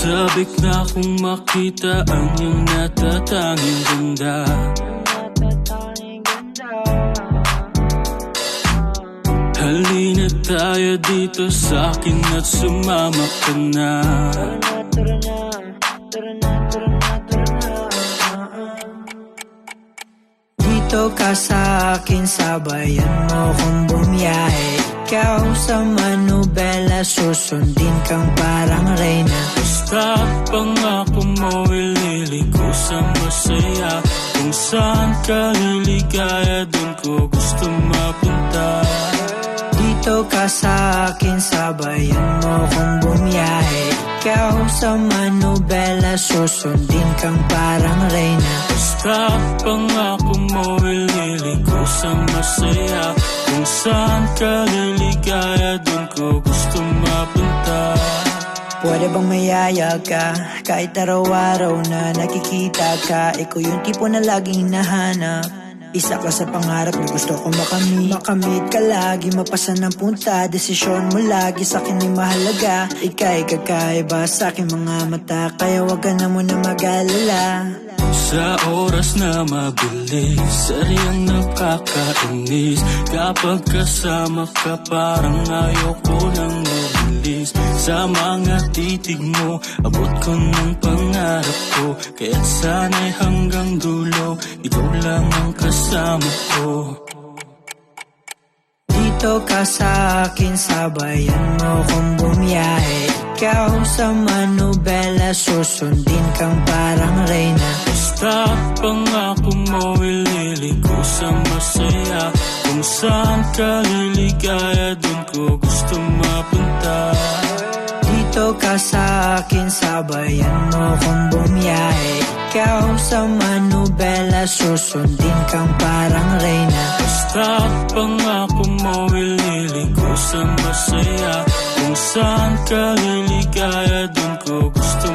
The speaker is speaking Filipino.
Sabik na kung makita ang iyong natatanging ganda. Halina tayo dito sa'kin at sumama ka na. Dito ka sa'kin, sabayan mo kung bumiyahe. Ikaw sa manubela, susundin kang parang reyna. Basta pangako mo, ililiko sa masaya. Kung saan ka liligaya, dun ko gusto mapunta. Dito ka sa'kin, sabayan mo kung bumiyahe. Ikaw sa manubela, susundin kang parang reyna. Basta pangako mo, ililiko sa masaya. Kung saan ka liligaya, dun ko gusto mapunta. Pwede bang mayaya ka? Kahit araw-araw na nakikita ka, ikaw yung tipo na laging hinahanap. Isa ka sa pangarap na gusto ko makamit. Makamit ka lagi, mapasan ang punta. Desisyon mo lagi sa'kin ay mahalaga. Ika'y kakaiba sa'king mga mata, kaya wag ka na muna mag-alala. Sa oras na mabilis, sariyang nakakainis. Kapag kasama ka parang ayoko nang mabilis. Sa mga titig mo, abot ko ng pangarap ko. Kaya't sana'y hanggang dulo, ikaw lang ang kasama ko. Dito ka sa'kin, sabayan mo kung bumiyahe. Ikaw sa manubela, susundin kang parang reyna. Basta pangako mo, ililiko sa masaya. Kung saan ka liligaya, dun ko gusto mapunta. Dito ka sa'kin, sabayan mo kung bumiyahe. Ikaw sa manubela, susundin kang parang reyna. Basta pangako mo, ililiko sa masaya. Kung saan ka liligaya, dun ko gusto